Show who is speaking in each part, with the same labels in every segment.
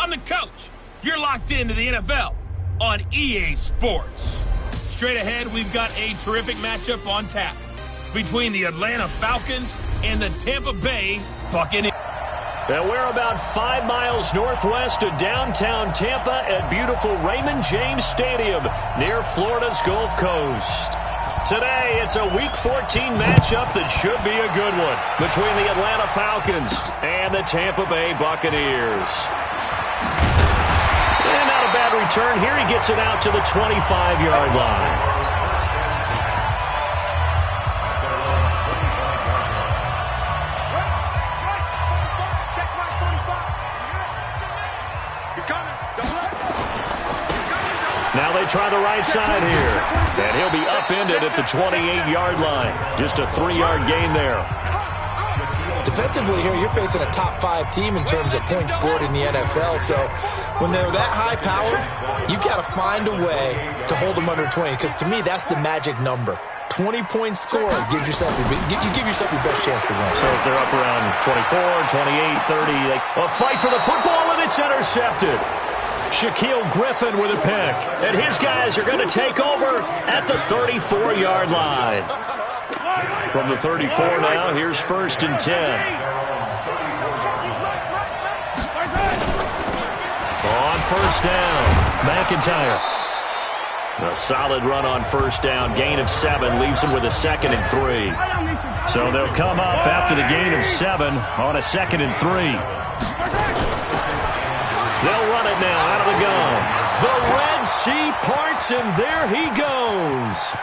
Speaker 1: I'm the coach. You're locked into the NFL on EA Sports. Straight ahead, we've got a terrific matchup on tap between the Atlanta Falcons and the Tampa Bay Buccaneers.
Speaker 2: And we're about 5 miles northwest of downtown Tampa at beautiful Raymond James Stadium near Florida's Gulf Coast. Today, it's a Week 14 matchup that should be a good one between the Atlanta Falcons and the Tampa Bay Buccaneers. And not a bad return here. He gets it out to the 25-yard line. Now they try the right side here. And he'll be upended at the 28-yard line. Just a 3-yard gain there.
Speaker 3: Defensively here, you're facing a top 5 team in terms of points scored in the NFL. So when they're that high powered, you've got to find a way to hold them under 20. Because to me, that's the magic number. 20-point score gives yourself you give yourself your best chance to win.
Speaker 2: So if they're up around 24, 28, 30, a fight for the football, and it's intercepted. Shaquille Griffin with a pick. And his guys are going to take over at the 34-yard line. From the 34 now, here's 1st and 10. On 1st down, McIntyre. A solid run on 1st down. Gain of 7 leaves them with a 2nd and 3. So they'll come up after the gain of 7 on a 2nd and 3. They'll run it now out of the gun. The Red Sea parts, and there he goes.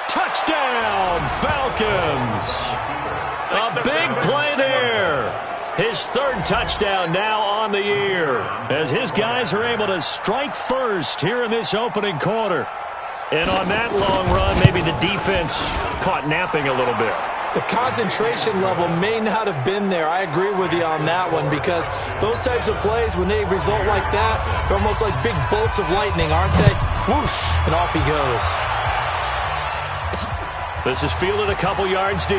Speaker 2: Touchdown, Falcons. A big play there. His 3rd touchdown now on the year as his guys are able to strike first here in this opening quarter. And on that long run, maybe the defense caught napping a little bit.
Speaker 3: The concentration level may not have been there. I agree with you on that one because those types of plays, when they result like that, they're almost like big bolts of lightning, aren't they? Whoosh, and off he goes.
Speaker 2: This is fielded a couple yards deep.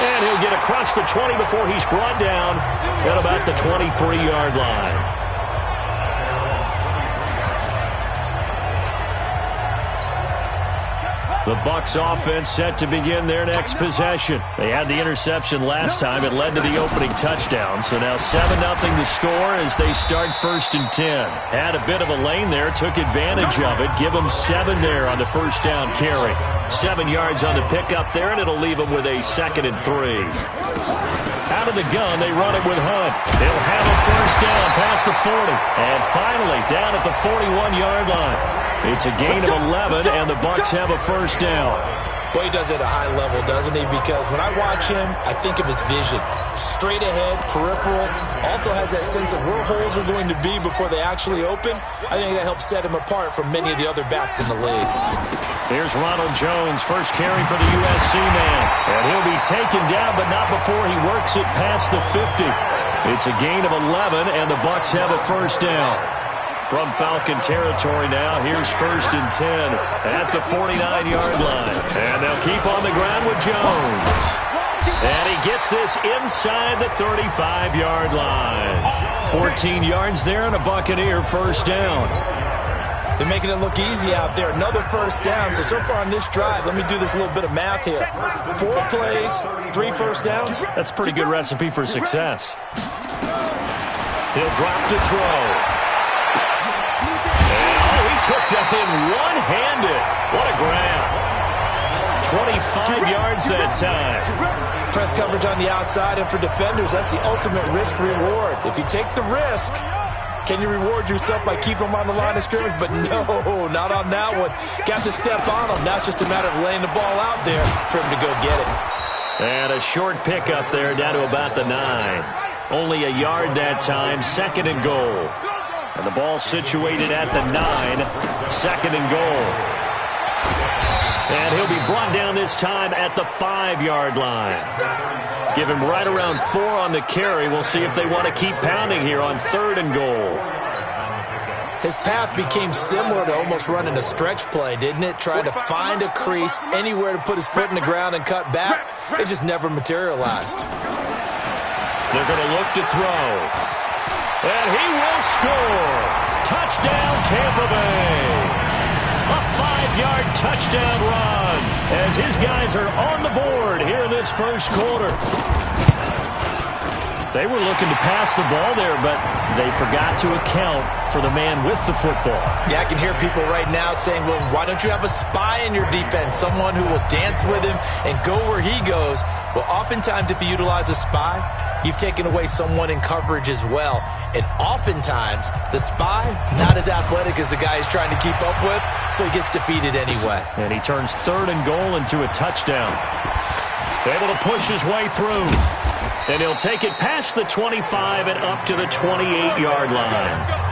Speaker 2: And he'll get across the 20 before he's brought down at about the 23-yard line. The Bucs offense set to begin their next possession. They had the interception last time. It led to the opening touchdown. So now 7-0 to score as they start 1st and 10. Had a bit of a lane there, took advantage of it. Give them 7 there on the 1st down carry. 7 yards on the pickup there, and it'll leave them with a 2nd and 3. Out of the gun, they run it with Hunt. They'll have a 1st down past the 40. And finally, down at the 41-yard line. It's a gain of 11, and the Bucs have a 1st down.
Speaker 3: Boy, he does it at a high level, doesn't he? Because when I watch him, I think of his vision. Straight ahead, peripheral. Also has that sense of where holes are going to be before they actually open. I think that helps set him apart from many of the other backs in the league.
Speaker 2: Here's Ronald Jones, first carry for the USC man. And he'll be taken down, but not before he works it past the 50. It's a gain of 11, and the Bucs have a 1st down. From Falcon territory now, here's 1st and 10 at the 49-yard line. And they'll keep on the ground with Jones. And he gets this inside the 35-yard line. 14 yards there and a Buccaneer 1st down.
Speaker 3: They're making it look easy out there. Another 1st down. So far on this drive, let me do this little bit of math here. 4 plays, 3 1st downs.
Speaker 2: That's a pretty good recipe for success. He'll drop to throw. Took that in one-handed. What a grab. 25 yards that time.
Speaker 3: Press coverage on the outside, and for defenders, that's the ultimate risk-reward. If you take the risk, can you reward yourself by keeping them on the line of scrimmage? But no, not on that one. Got to step on them. Now it's just a matter of laying the ball out there for him to go get it.
Speaker 2: And a short pickup there down to about the 9. Only a yard that time, 2nd and goal. And the ball situated at the 9, 2nd and goal. And he'll be brought down this time at the 5-yard line. Give him right around 4 on the carry. We'll see if they want to keep pounding here on 3rd and goal.
Speaker 3: His path became similar to almost running a stretch play, didn't it? Trying to find a crease, anywhere to put his foot in the ground and cut back. It just never materialized.
Speaker 2: They're going to look to throw. And he will score. Touchdown, Tampa Bay. A 5-yard touchdown run as his guys are on the board here in this first quarter. They were looking to pass the ball there, but they forgot to account for the man with the football.
Speaker 3: Yeah, I can hear people right now saying, well, why don't you have a spy in your defense, someone who will dance with him and go where he goes? Well, oftentimes if you utilize a spy, you've taken away someone in coverage as well. And oftentimes, the spy, not as athletic as the guy he's trying to keep up with, so he gets defeated anyway.
Speaker 2: And he turns 3rd and goal into a touchdown. Able to push his way through. And he'll take it past the 25 and up to the 28-yard line.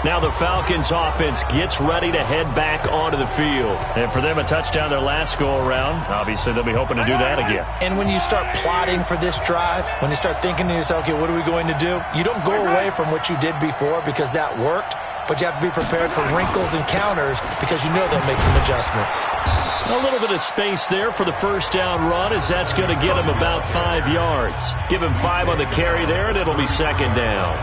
Speaker 2: Now the Falcons offense gets ready to head back onto the field. And for them, a touchdown their last go-around. Obviously, they'll be hoping to do that again.
Speaker 3: And when you start plotting for this drive, when you start thinking to yourself, okay, what are we going to do? You don't go away from what you did before because that worked, but you have to be prepared for wrinkles and counters because you know they'll make some adjustments.
Speaker 2: A little bit of space there for the first down run as that's going to get him about 5 yards. Give him 5 on the carry there, and it'll be 2nd down.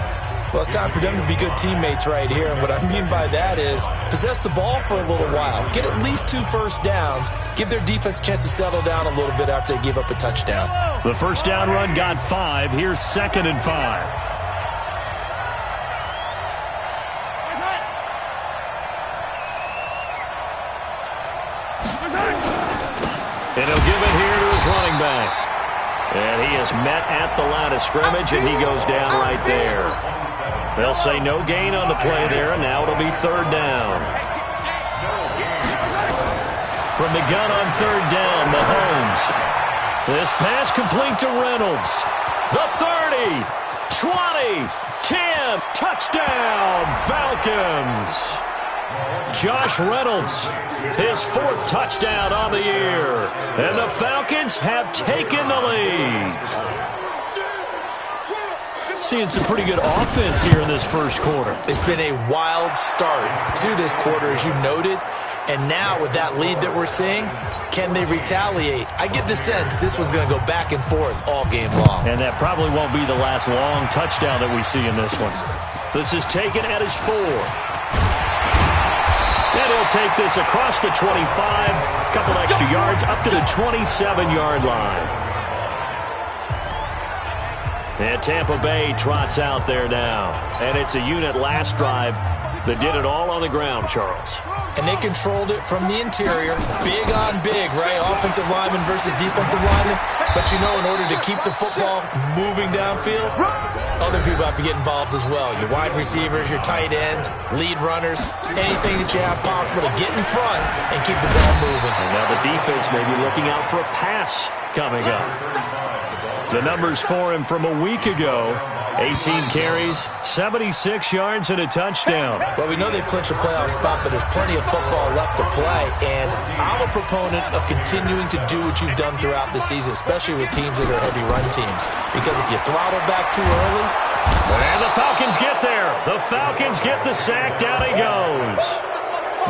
Speaker 3: Well, it's time for them to be good teammates right here. And what I mean by that is possess the ball for a little while. Get at least 2 first downs. Give their defense a chance to settle down a little bit after they give up a touchdown.
Speaker 2: The first down run got 5. Here's 2nd and 5. And he'll give it here to his running back. And he is met at the line of scrimmage, and he goes down right there. They'll say no gain on the play there, and now it'll be 3rd down. From the gun on 3rd down, Mahomes. This pass complete to Reynolds. The 30, 20, 10, touchdown, Falcons. Josh Reynolds, his 4th touchdown on the year. And the Falcons have taken the lead. Seeing some pretty good offense here in this first quarter.
Speaker 3: It's been a wild start to this quarter, as you noted. And now with that lead that we're seeing, can they retaliate? I get the sense this one's going to go back and forth all game long.
Speaker 2: And that probably won't be the last long touchdown that we see in this one. This is taken at his 4. And he'll take this across the 25, a couple extra yards, up to the 27-yard line. And Tampa Bay trots out there now. And it's a unit last drive that did it all on the ground, Charles.
Speaker 3: And they controlled it from the interior, big on big, right? Offensive lineman versus defensive lineman. But you know, in order to keep the football moving downfield, other people have to get involved as well. Your wide receivers, your tight ends, lead runners, anything that you have possible to get in front and keep the ball moving.
Speaker 2: And now the defense may be looking out for a pass coming up. The numbers for him from a week ago: 18 carries, 76 yards, and a touchdown.
Speaker 3: Well, we know they've clinched a playoff spot, but there's plenty of football left to play. And I'm a proponent of continuing to do what you've done throughout the season, especially with teams that are heavy run teams. Because if you throttle back too early...
Speaker 2: And the Falcons get there. The Falcons get the sack. Down he goes.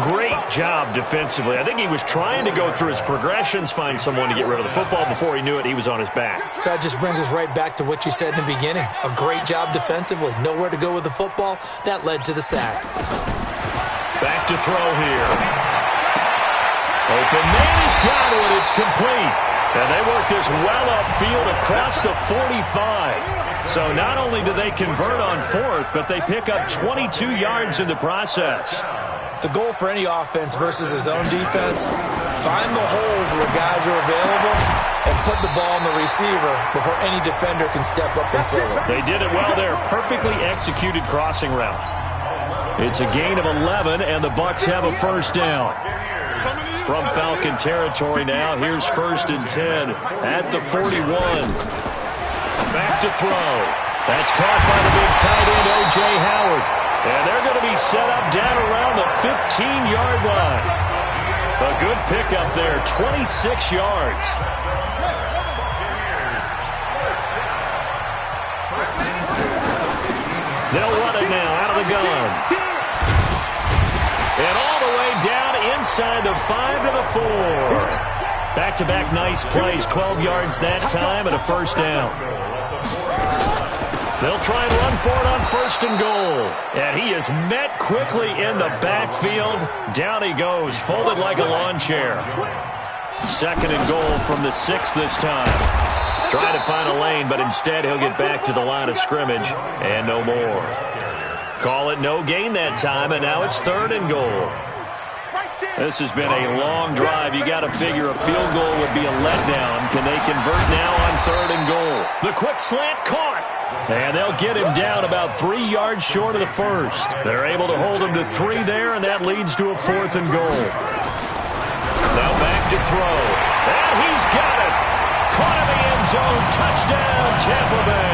Speaker 2: Great job defensively. I think he was trying to go through his progressions, find someone to get rid of the football. Before he knew it, he was on his back.
Speaker 3: So that just brings us right back to what you said in the beginning. A great job defensively. Nowhere to go with the football. That led to the sack.
Speaker 2: Back to throw here. Open man has got it. It's complete. And they work this well upfield across the 45. So not only do they convert on 4th, but they pick up 22 yards in the process.
Speaker 3: The goal for any offense versus his own defense, find the holes where guys are available and put the ball on the receiver before any defender can step up and fill it.
Speaker 2: They did it well there. Perfectly executed crossing route. It's a gain of 11, and the Bucs have a first down. From Falcon territory now, here's 1st and 10 at the 41. Back to throw. That's caught by the big tight end, O.J. Howard. And they're going to be set up down around the 15-yard line. A good pickup there, 26 yards. They'll run it now out of the gun. And all the way down inside the 5 to the 4. Back-to-back nice plays, 12 yards that time and a first down. They'll try and run for it on 1st and goal. And he is met quickly in the backfield. Down he goes, folded like a lawn chair. 2nd and goal from the 6 this time. Trying to find a lane, but instead he'll get back to the line of scrimmage and no more. Call it no gain that time, and now it's 3rd and goal. This has been a long drive. You got to figure a field goal would be a letdown. Can they convert now on 3rd and goal? The quick slant caught. And they'll get him down about 3 yards short of the first. They're able to hold him to 3 there, and that leads to a 4th and goal. Now back to throw. And he's got it. Caught in the end zone. Touchdown, Tampa Bay.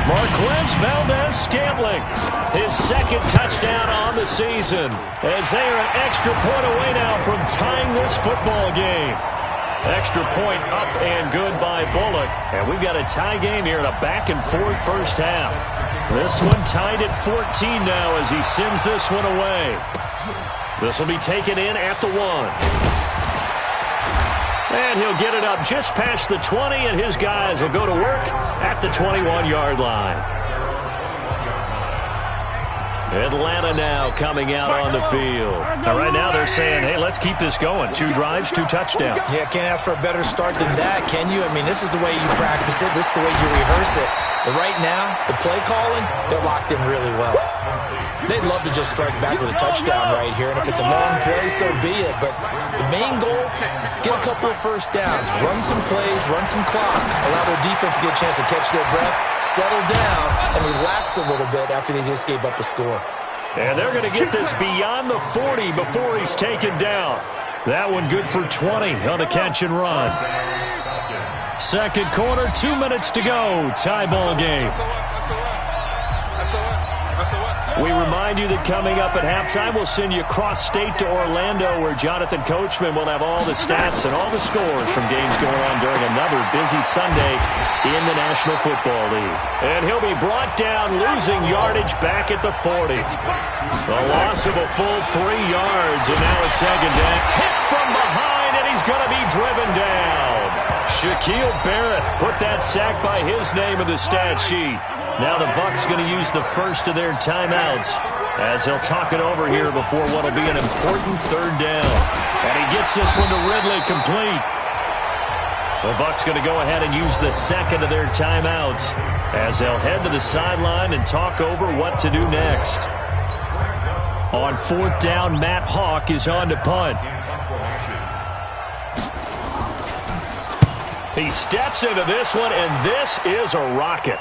Speaker 2: Marquez Valdez-Scantling, his 2nd touchdown on the season, as they are an extra point away now from tying this football game. Extra point up and good by Bullock, and we've got a tie game here in a back-and-forth first half. This one tied at 14 now as he sends this one away. This will be taken in at the 1. And he'll get it up just past the 20, and his guys will go to work at the 21-yard line. Atlanta now coming out on the field. Now, right now they're saying, hey, let's keep this going. 2 drives, 2 touchdowns.
Speaker 3: Yeah, can't ask for a better start than that, can you? I mean, this is the way you practice it. This is the way you rehearse it. But right now, the play calling, they're locked in really well. They'd love to just strike back with a touchdown right here, and if it's a long play, so be it. But the main goal, get a couple of first downs, run some plays, run some clock, allow their defense to get a chance to catch their breath, settle down, and relax a little bit after they just gave up a score.
Speaker 2: And they're going to get this beyond the 40 before he's taken down. That one good for 20 on the catch and run. 2nd quarter, 2 minutes to go. Tie ball game. We remind you that coming up at halftime, we'll send you cross-state to Orlando, where Jonathan Coachman will have all the stats and all the scores from games going on during another busy Sunday in the National Football League. And he'll be brought down, losing yardage back at the 40. The loss of a full 3 yards, and now it's 2nd down. Hit from behind, and he's going to be driven down. Shaquille Barrett put that sack by his name in the stat sheet. Now the Bucs going to use the first of their timeouts as they'll talk it over here before what will be an important 3rd down. And he gets this one to Ridley complete. The Bucs going to go ahead and use the 2nd of their timeouts as they'll head to the sideline and talk over what to do next. On 4th down, Matt Hawk is on to punt. He steps into this one, and this is a rocket.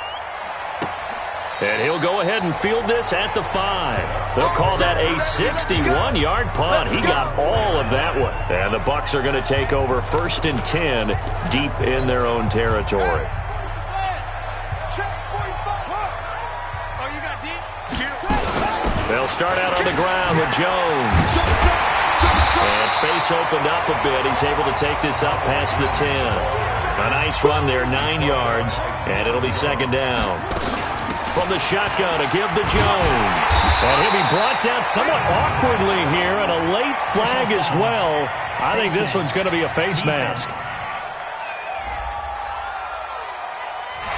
Speaker 2: And he'll go ahead and field this at the 5. They'll call that a 61-yard punt. He got all of that one. And the Bucs are going to take over 1st and 10 deep in their own territory. They'll start out on the ground with Jones. And space opened up a bit. He's able to take this up past the 10. A nice run there, 9 yards, and it'll be 2nd down. From the shotgun to give to Jones. And he'll be brought down somewhat awkwardly here, and a late flag as well. I think this one's going to be a face mask.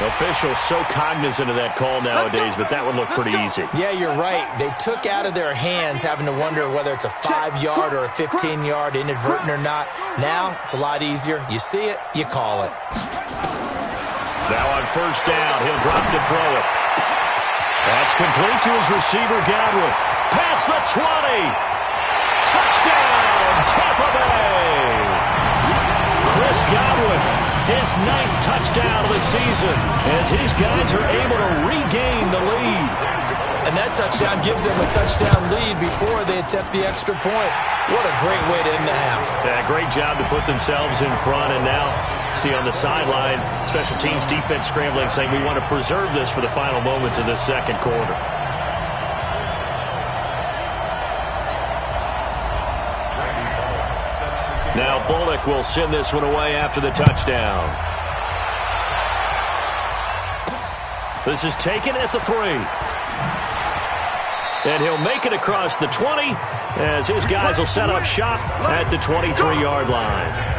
Speaker 2: Officials so cognizant of that call nowadays, but that would look pretty easy.
Speaker 3: Yeah, you're right. They took out of their hands having to wonder whether it's a 5-yard or a 15-yard, inadvertent or not. Now, it's a lot easier. You see it, you call it.
Speaker 2: Now on 1st down, he'll drop to throw it. That's complete to his receiver, Godwin. Past the 20. Touchdown, Tampa Bay. Chris Godwin, his 9th touchdown of the season, as his guys are able to regain the lead. And that touchdown gives them a touchdown lead before they attempt the extra point. What a great way to end the half. Yeah, great job to put themselves in front, and now see on the sideline, special teams defense scrambling, saying we want to preserve this for the final moments of this 2nd quarter. Now Bullock will send this one away after the touchdown. This is taken at the 3. and he'll make it across the 20 as his guys will set up shop at the 23-yard line.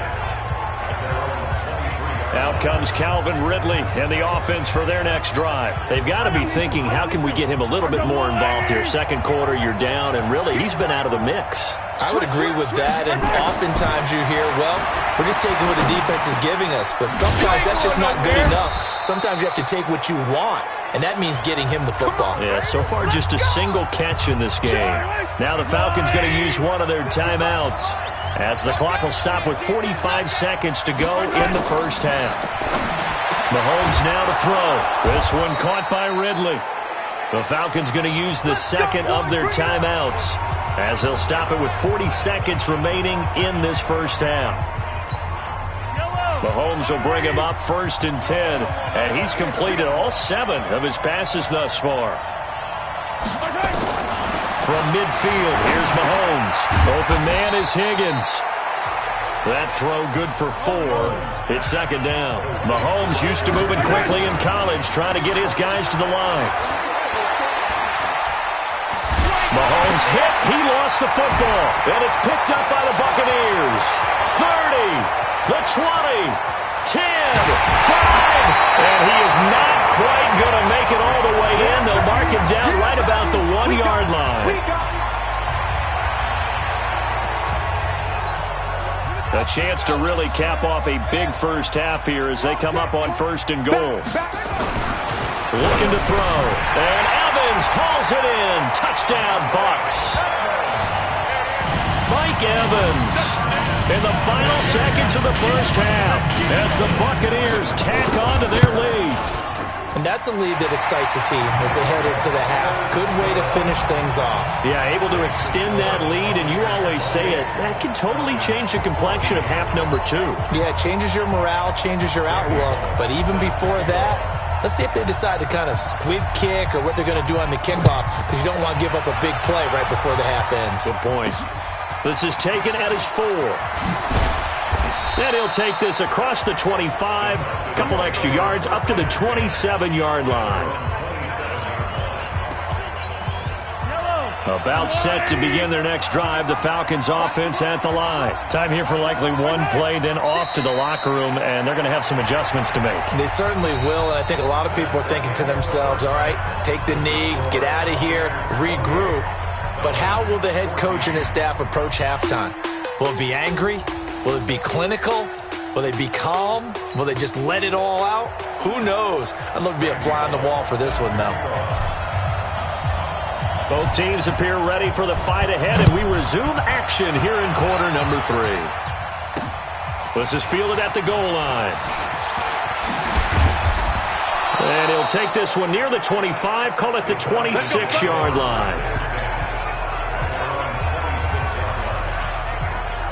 Speaker 2: Out comes Calvin Ridley and the offense for their next drive. They've got to be thinking, how can we get him a little bit more involved here? Second quarter, you're down, and really, he's been out of the mix.
Speaker 3: I would agree with that, and oftentimes you hear, well, we're just taking what the defense is giving us, but sometimes that's just not good enough. Sometimes you have to take what you want, and that means getting him the football.
Speaker 2: Yeah, so far just a single catch in this game. Now the Falcons going to use one of their timeouts, as the clock will stop with 45 seconds to go in the first half. Mahomes now to throw. This one caught by Ridley. The Falcons going to use the second of their timeouts, as they'll stop it with 40 seconds remaining in this first half. Mahomes will bring him up 1st and 10, and he's completed all 7 of his passes thus far. From midfield, here's Mahomes. Open man is Higgins. That throw good for 4. It's second down. Mahomes used to moving quickly in college, trying to get his guys to the line. Mahomes hit. He lost the football, and it's picked up by the Buccaneers. 30, the 20, 10, 5, and he is not quite going to make it all the way in. They'll mark him down right about the 1-yard line. A chance to really cap off a big first half here as they come up on 1st and goal. Looking to throw, and Evans hauls it in. Touchdown, Bucs. Mike Evans in the final seconds of the first half as the Buccaneers tack on to their lead.
Speaker 3: And that's a lead that excites a team as they head into the half. Good way to finish things off.
Speaker 2: Yeah, able to extend that lead, and you always say it, that can totally change the complexion of half number 2.
Speaker 3: Yeah, it changes your morale, changes your outlook. But even before that, let's see if they decide to kind of squib kick or what they're going to do on the kickoff, because you don't want to give up a big play right before the half ends.
Speaker 2: Good point. This is taken at his 4. Then he'll take this across the 25, a couple extra yards up to the 27-yard line. About set to begin their next drive, the Falcons offense at the line. Time here for likely one play, then off to the locker room, and they're going to have some adjustments to make.
Speaker 3: They certainly will, and I think a lot of people are thinking to themselves, all right, take the knee, get out of here, regroup. But how will the head coach and his staff approach halftime? Will it be angry? Will it be clinical? Will they be calm? Will they just let it all out? Who knows? I'd love to be a fly on the wall for this one, though.
Speaker 2: Both teams appear ready for the fight ahead, and we resume action here in quarter number 3. This is fielded at the goal line. And he'll take this one near the 25, call it the 26-yard line.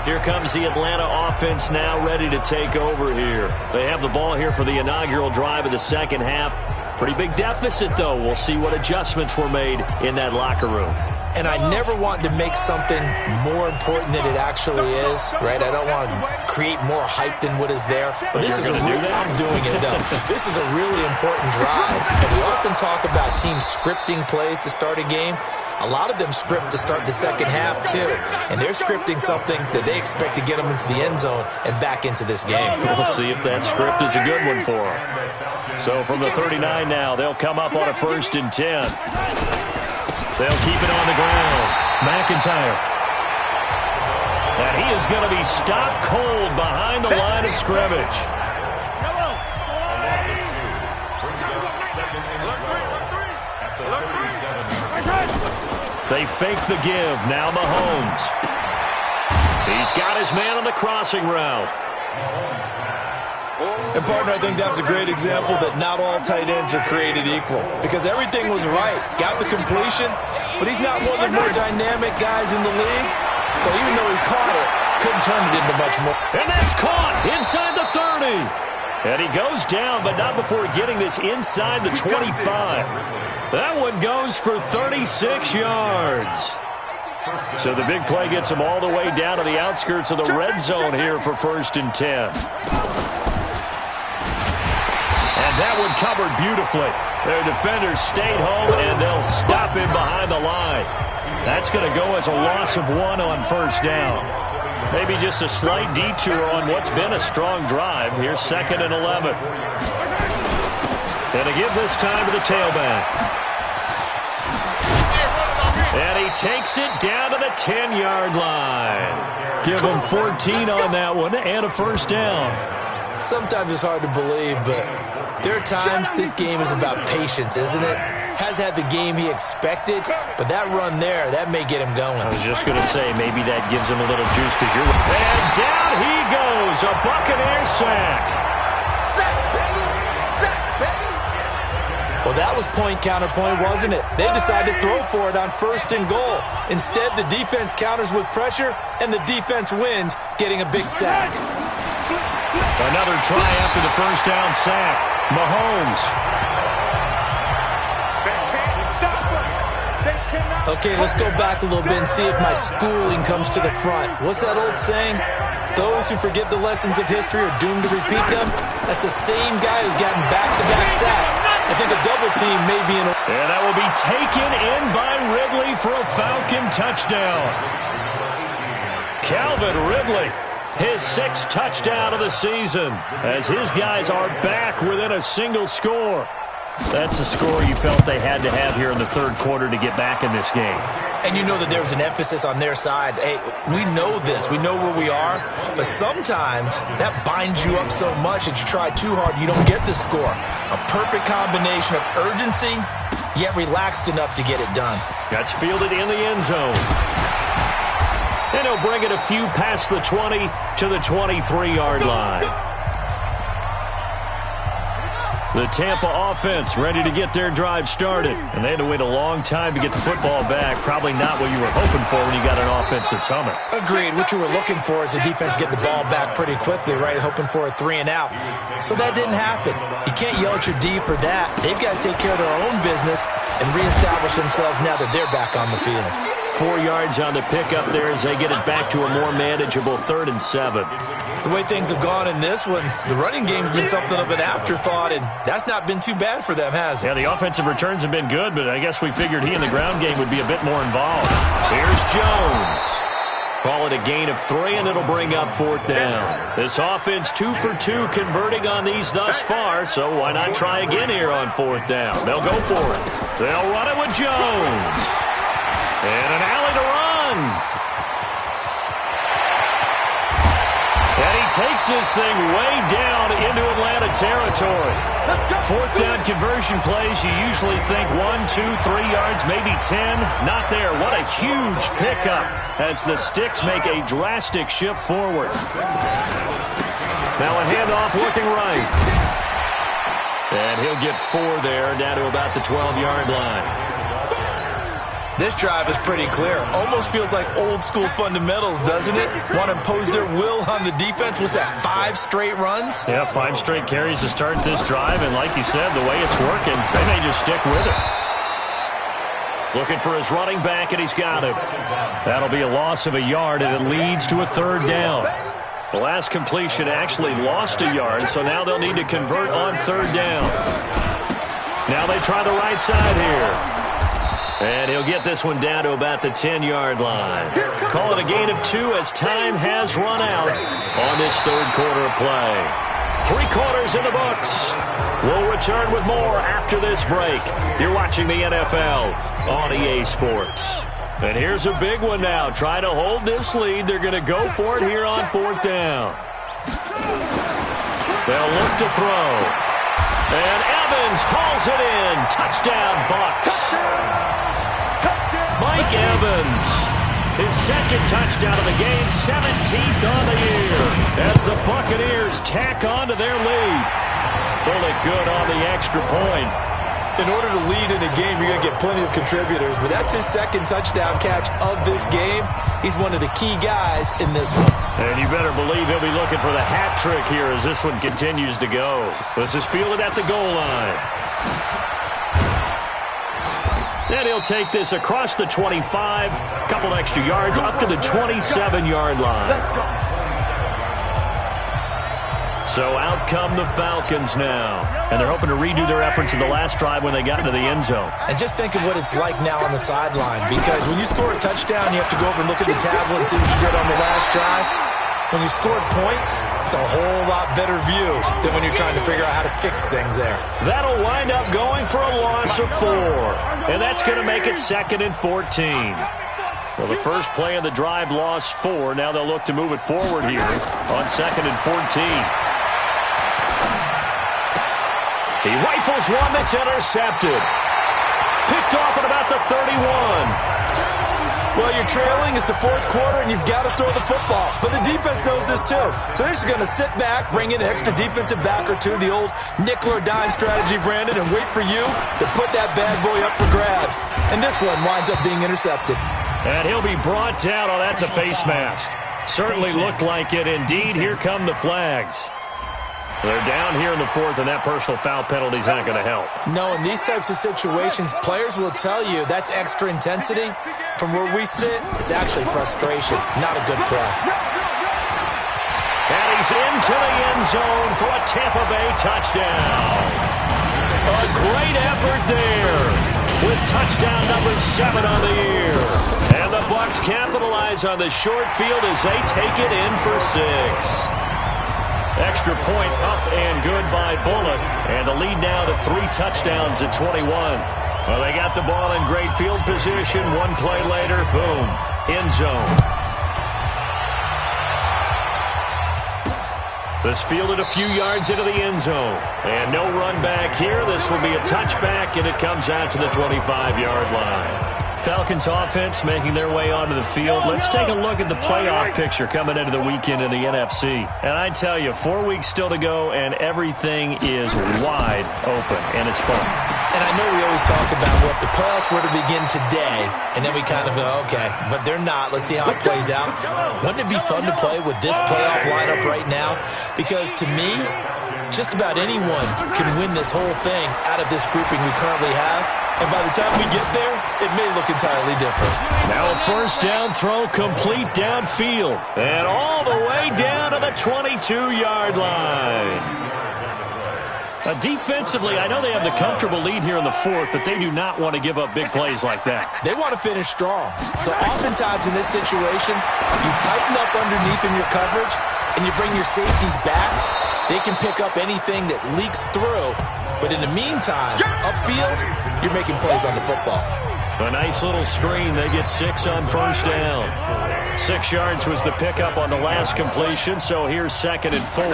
Speaker 2: Here comes the Atlanta offense now ready to take over here. They have the ball here for the inaugural drive of the second half. Pretty big deficit, though. We'll see what adjustments were made in that locker room.
Speaker 3: And I never want to make something more important than it actually is, right? I don't want to create more hype than what is there. But this is I'm doing it, though. This is a really important drive. And we often talk about teams scripting plays to start a game. A lot of them script to start the second half, too. And they're scripting something that they expect to get them into the end zone and back into this game.
Speaker 2: We'll see if that script is a good one for them. So from the 39 now, they'll come up on a 1st and 10. They'll keep it on the ground. McIntyre. And he is going to be stopped cold behind the line of scrimmage. They fake the give. Now Mahomes. He's got his man on the crossing route.
Speaker 3: And, partner, I think that's a great example that not all tight ends are created equal. Because everything was right. Got the completion, but he's not one of the more dynamic guys in the league. So even though he caught it, couldn't turn it into much more.
Speaker 2: And that's caught inside the 30. And he goes down, but not before getting this inside the 25. That one goes for 36 yards. So the big play gets him all the way down to the outskirts of the red zone here for 1st and 10. And that one covered beautifully. Their defenders stayed home, and they'll stop him behind the line. That's going to go as a loss of 1 on first down. Maybe just a slight detour on what's been a strong drive. Here's 2nd and 11. And to give this time to the tailback. And he takes it down to the 10-yard line. Give him 14 on that one and a first down.
Speaker 3: Sometimes it's hard to believe, but there are times this game is about patience, isn't it? Has had the game he expected, but that run there, that may get him going.
Speaker 2: I was just going to say, maybe that gives him a little juice because you're... And down he goes, a Buccaneer sack.
Speaker 4: Sack, baby! Sack, baby!
Speaker 3: Well, that was point counterpoint, wasn't it? They decided to throw for it on 1st and goal. Instead, the defense counters with pressure, and the defense wins, getting a big sack.
Speaker 2: Another try after the first down sack. Mahomes.
Speaker 3: Okay, let's go back a little bit and see if my schooling comes to the front. What's that old saying? Those who forget the lessons of history are doomed to repeat them. That's the same guy who's gotten back-to-back sacks. I think a double team may be in.
Speaker 2: And that will be taken in by Ridley for a Falcon touchdown. Calvin Ridley, his 6th touchdown of the season, as his guys are back within a single score. That's a score you felt they had to have here in the 3rd quarter to get back in this game.
Speaker 3: And you know that there was an emphasis on their side. Hey, we know this. We know where we are. But sometimes that binds you up so much that you try too hard, you don't get the score. A perfect combination of urgency, yet relaxed enough to get it done.
Speaker 2: That's fielded in the end zone. And he'll bring it a few past the 20 to the 23-yard line. The Tampa offense ready to get their drive started. And they had to wait a long time to get the football back. Probably not what you were hoping for when you got an offense that's humming.
Speaker 3: Agreed. What you were looking for is the defense get the ball back pretty quickly, right? Hoping for a 3 and out. So that didn't happen. You can't yell at your D for that. They've got to take care of their own business and reestablish themselves now that they're back on the field.
Speaker 2: 4 yards on the pickup there as they get it back to a more manageable 3rd and 7.
Speaker 3: The way things have gone in this one, the running game's been something of an afterthought, and that's not been too bad for them, has it?
Speaker 2: Yeah, the offensive returns have been good, but I guess we figured he in the ground game would be a bit more involved. Here's Jones. Call it a gain of 3, and it'll bring up 4th down. This offense 2 for 2 converting on these thus far, so why not try again here on 4th down? They'll go for it. They'll run it with Jones. And an alley to run. And he takes this thing way down into Atlanta territory. 4th down conversion plays, you usually think 1, 2, 3 yards, maybe 10. Not there. What a huge pickup as the sticks make a drastic shift forward. Now a handoff working right. And he'll get 4 there, down to about the 12-yard line.
Speaker 3: This drive is pretty clear. Almost feels like old school fundamentals, doesn't it? Want to impose their will on the defense. Was that 5 straight runs?
Speaker 2: Yeah, 5 straight carries to start this drive, and like you said, the way it's working, they may just stick with it. Looking for his running back, and he's got him. That'll be a loss of a yard, and it leads to a 3rd down. The last completion actually lost a yard, so now they'll need to convert on 3rd down. Now they try the right side here. And he'll get this one down to about the 10-yard line. Call it a gain of 2 as time has run out on this 3rd quarter of play. 3 quarters in the books. We'll return with more after this break. You're watching the NFL on EA Sports. And here's a big one now. Trying to hold this lead. They're going to go for it here on 4th down. They'll look to throw. And Evans hauls it in. Touchdown, Bucs. Mike Evans, his 2nd touchdown of the game, 17th on the year, as the Buccaneers tack on to their lead. Pull it good on the extra point.
Speaker 3: In order to lead in a game, you're going to get plenty of contributors, but that's his 2nd touchdown catch of this game. He's one of the key guys in this one.
Speaker 2: And you better believe he'll be looking for the hat trick here as this one continues to go. This is fielded at the goal line. And he'll take this across the 25, a couple extra yards, up to the 27-yard line. So out come the Falcons now. And they're hoping to redo their efforts in the last drive when they got into the end zone.
Speaker 3: And just think of what it's like now on the sideline, because when you score a touchdown, you have to go over and look at the tablet and see what you did on the last drive. When you scored points, it's a whole lot better view than when you're trying to figure out how to fix things there.
Speaker 2: That'll wind up going for a loss of 4. And that's going to make it 2nd and 14. Well, the first play of the drive lost 4. Now they'll look to move it forward here on 2nd and 14. He rifles one that's intercepted. Picked off at about the 31.
Speaker 3: Well, you're trailing. It's the fourth quarter, and you've got to throw the football. But the defense knows this, too. So they're just going to sit back, bring in an extra defensive back or two, the old nickel or dime strategy, Brandon, and wait for you to put that bad boy up for grabs. And this one winds up being intercepted.
Speaker 2: And he'll be brought down. Oh, that's a face mask. Certainly looked like it. Indeed, here come the flags. They're down here in the fourth, and that personal foul penalty is not going to help.
Speaker 3: No, in these types of situations, players will tell you that's extra intensity. From where we sit, it's actually frustration, not a good play.
Speaker 2: And he's into the end zone for a Tampa Bay touchdown. A great effort there with touchdown number 7 on the year. And the Bucs capitalize on the short field as they take it in for 6. Extra point up and good by Bullock. And the lead now to 3 touchdowns at 21. Well, they got the ball in great field position. One play later, boom, end zone. This fielded a few yards into the end zone. And no run back here. This will be a touchback, and it comes out to the 25-yard line. Falcons offense making their way onto the field. Let's take a look at the playoff picture coming into the weekend in the NFC. And I tell you, 4 weeks still to go, and everything is wide open, and it's fun.
Speaker 3: And I know we always talk about what the playoffs were to begin today, and then we kind of go, okay, but they're not. Let's see how it plays out. Wouldn't it be fun to play with this playoff lineup right now? Because to me, just about anyone can win this whole thing out of this grouping we currently have. And by the time we get there, it may look entirely different.
Speaker 2: Now a first down throw complete downfield. And all the way down to the 22-yard line. Defensively, I know they have the comfortable lead here in the fourth, but they do not want to give up big plays like that.
Speaker 3: They want to finish strong. So oftentimes in this situation, you tighten up underneath in your coverage, and you bring your safeties back. They can pick up anything that leaks through. But in the meantime, upfield, you're making plays on the football.
Speaker 2: A nice little screen. They get 6 on first down. 6 yards was the pickup on the last completion, so here's 2nd and 4.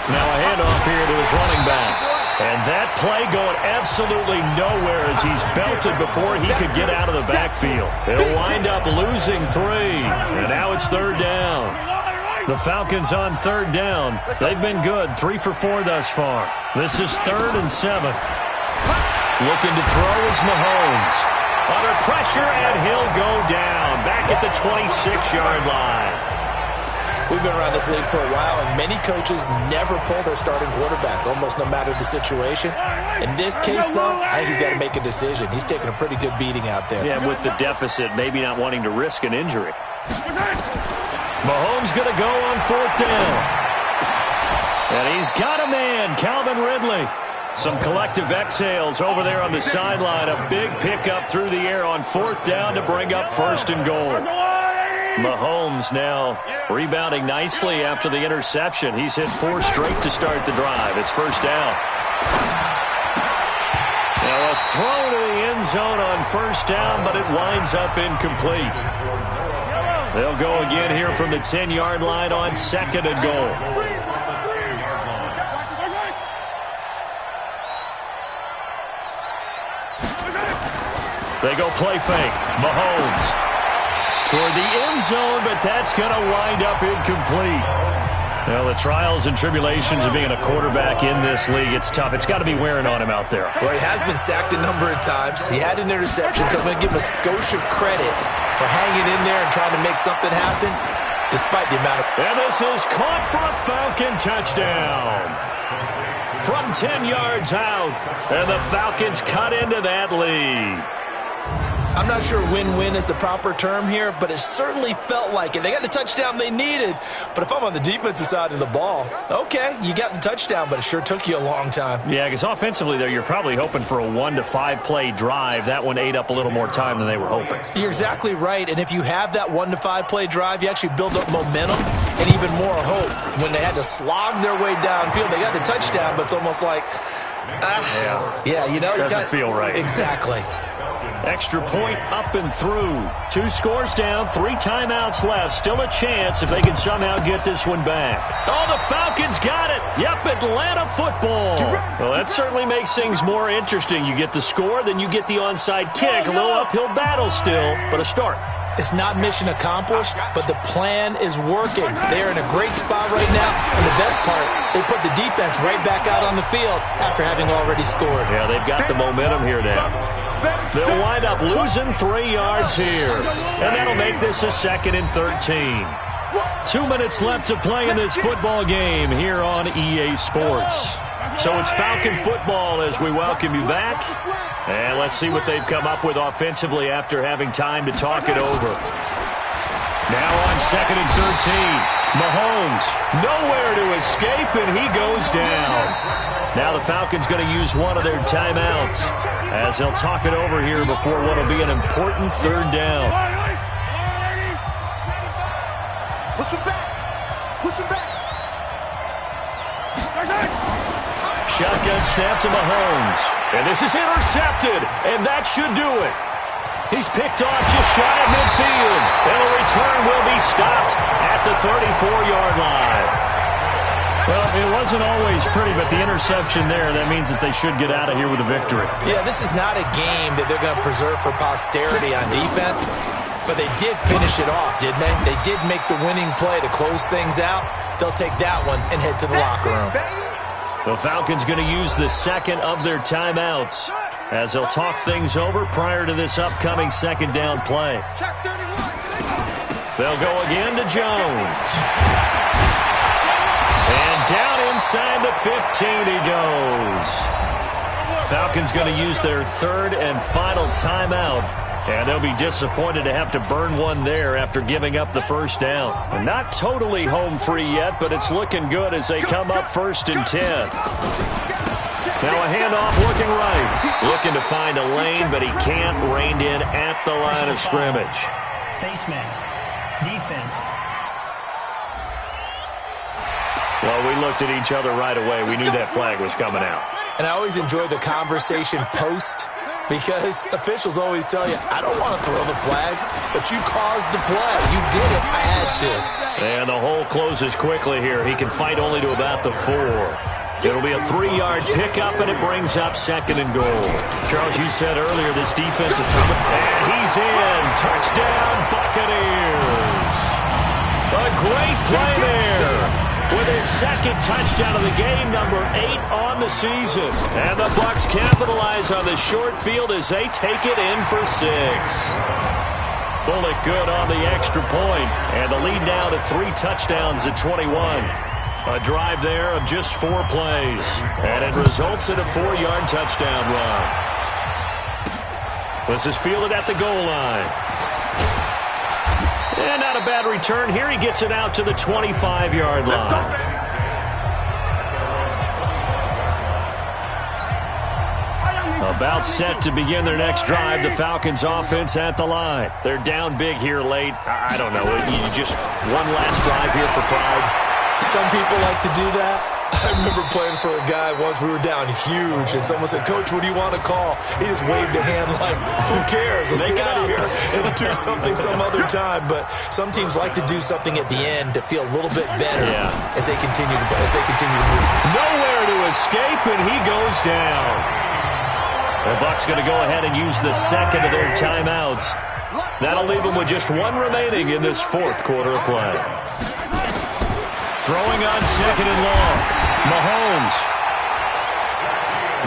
Speaker 2: Now a handoff here to his running back. And that play going absolutely nowhere as he's belted before he could get out of the backfield. He'll wind up losing 3. And now it's 3rd down. The Falcons on 3rd down. They've been good, 3 for 4 thus far. This is 3rd and 7. Looking to throw is Mahomes. Under pressure, and he'll go down. Back at the 26-yard line.
Speaker 3: We've been around this league for a while, and many coaches never pull their starting quarterback, almost no matter the situation. In this case, though, I think he's got to make a decision. He's taking a pretty good beating out there.
Speaker 2: Yeah, with the deficit, maybe not wanting to risk an injury. Mahomes going to go on 4th down. And he's got a man, Calvin Ridley. Some collective exhales over there on the sideline. A big pickup through the air on 4th down to bring up 1st and goal. Mahomes now rebounding nicely after the interception. He's hit 4 straight to start the drive. It's 1st down. Now a throw to the end zone on 1st down, but it winds up incomplete. They'll go again here from the 10-yard line on 2nd and goal. They go play fake. Mahomes toward the end zone, but that's going to wind up incomplete. Well, the trials and tribulations of being a quarterback in this league, it's tough. It's got to be wearing on him out there.
Speaker 3: Well, he has been sacked a number of times. He had an interception, so I'm going to give him a skosh of credit for hanging in there and trying to make something happen, despite the amount of...
Speaker 2: And this is caught for a Falcon touchdown. From 10 yards out, and the Falcons cut into that lead.
Speaker 3: I'm not sure win-win is the proper term here, but it certainly felt like it. They got the touchdown they needed, but if I'm on the defensive side of the ball, okay, you got the touchdown, but it sure took you a long time.
Speaker 2: Yeah, because offensively, there, you're probably hoping for a 1 to 5 play drive. That one ate up a little more time than they were hoping.
Speaker 3: You're exactly right, and if you have that 1 to 5 play drive, you actually build up momentum and even more hope. When they had to slog their way downfield, they got the touchdown, but it's almost like, yeah, you know,
Speaker 2: doesn't feel right.
Speaker 3: Exactly.
Speaker 2: Extra point up and through. 2 scores down, 3 timeouts left. Still a chance if they can somehow get this one back. Oh, the Falcons got it. Yep, Atlanta football. Well, that certainly makes things more interesting. You get the score, then you get the onside kick. A little uphill battle still, but a start.
Speaker 3: It's not mission accomplished, but the plan is working. They're in a great spot right now, and the best part, they put the defense right back out on the field after having already scored.
Speaker 2: Yeah, they've got the momentum here now. They'll wind up losing 3 yards here, and that'll make this a 2nd and 13. 2 minutes left to play in this football game here on EA Sports. So it's Falcon football as we welcome you back. And let's see what they've come up with offensively after having time to talk it over. Now on 2nd and 13. Mahomes, nowhere to escape, and he goes down. Now the Falcons going to use one of their timeouts as they'll talk it over here before what will be an important 3rd down.
Speaker 4: Push him back. Push him back.
Speaker 2: Shotgun snap to Mahomes. And this is intercepted, and that should do it. He's picked off just shy of midfield, and the return will be stopped at the 34-yard line. Well, it wasn't always pretty, but the interception there, that means that they should get out of here with a victory.
Speaker 3: Yeah, this is not a game that they're going to preserve for posterity on defense, but they did finish it off, didn't they? They did make the winning play to close things out. They'll take that one and head to the locker room.
Speaker 2: The Falcons going to use the 2nd of their timeouts as they'll talk things over prior to this upcoming 2nd down play. They'll go again to Jones. And down inside the 15 he goes. Falcons going to use their 3rd and final timeout. And they'll be disappointed to have to burn one there after giving up the 1st down. And not totally home free yet, but it's looking good as they come up 1st and 10. Now a handoff looking right. Looking to find a lane, but he can't. Reined in at the line of scrimmage.
Speaker 5: Face mask. Defense.
Speaker 2: Well, we looked at each other right away. We knew that flag was coming out.
Speaker 3: And I always enjoy the conversation post, because officials always tell you, I don't want to throw the flag, but you caused the play. You did it. I had to.
Speaker 2: And the hole closes quickly here. He can fight only to about the 4. It'll be a 3-yard pickup, and it brings up 2nd and goal. Charles, you said earlier this defense is coming. And he's in. Touchdown, Buccaneers. A great play there. With his 2nd touchdown of the game, number 8 on the season. And the Bucs capitalize on the short field as they take it in for 6. Bullet good on the extra point. And the lead now to 3 touchdowns at 21. A drive there of just 4 plays. And it results in a 4-yard touchdown run. This is fielded at the goal line. And not a bad return here. He gets it out to the 25-yard line. About set to begin their next drive. The Falcons offense at the line. They're down big here late. I don't know. You just one last drive here for pride.
Speaker 3: Some people like to do that. I remember playing for a guy once. We were down huge, and someone said, Coach, what do you want to call? He just waved a hand like, who cares? Let's get out of here and do something some other time. But some teams like to do something at the end to feel a little bit better as they continue to move.
Speaker 2: Nowhere to escape, and he goes down. The Bucs going to go ahead and use the 2nd of their timeouts. That'll leave them with just 1 remaining in this 4th quarter of play. Throwing on 2nd and long. Mahomes.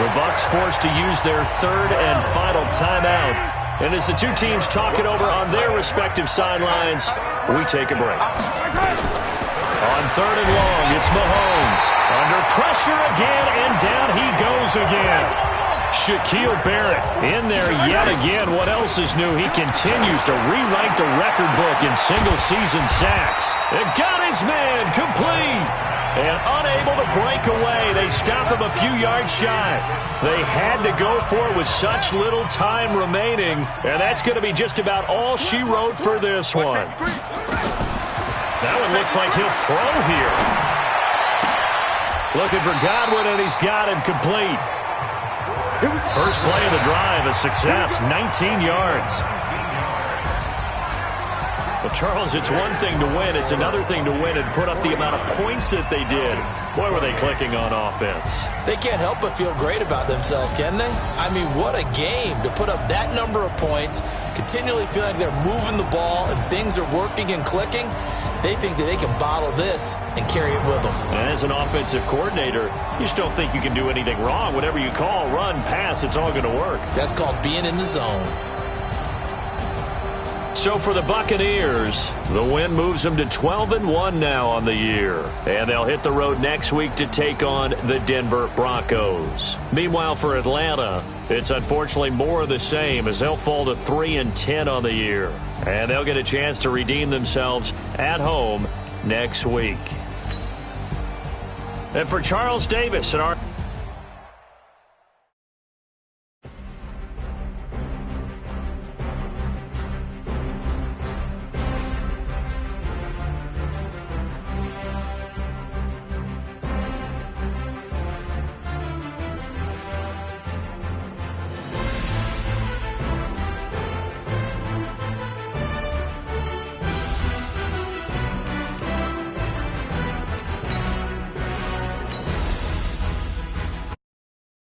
Speaker 2: The Bucs forced to use their 3rd and final timeout. And as the two teams talk it over on their respective sidelines, we take a break. On 3rd and long, it's Mahomes. Under pressure again, and down he goes again. Shaquille Barrett in there yet again. What else is new? He continues to rewrite the record book in single-season sacks. It got his man complete. And unable to break away. They stop him a few yards shy. They had to go for it with such little time remaining. And that's going to be just about all she wrote for this one. Now it looks like he'll throw here. Looking for Godwin, and he's got him complete. First play of the drive, a success, 19 yards. Well, Charles, it's one thing to win. It's another thing to win and put up the amount of points that they did. Boy, were they clicking on offense.
Speaker 3: They can't help but feel great about themselves, can they? I mean, what a game to put up that number of points, continually feel like they're moving the ball and things are working and clicking. They think that they can bottle this and carry it with them.
Speaker 2: And as an offensive coordinator, you just don't think you can do anything wrong. Whatever you call, run, pass, it's all going to work.
Speaker 3: That's called being in the zone.
Speaker 2: So for the Buccaneers, the win moves them to 12-1 now on the year. And they'll hit the road next week to take on the Denver Broncos. Meanwhile, for Atlanta, it's unfortunately more of the same as they'll fall to 3-10 on the year. And they'll get a chance to redeem themselves at home next week. And for Charles Davis and our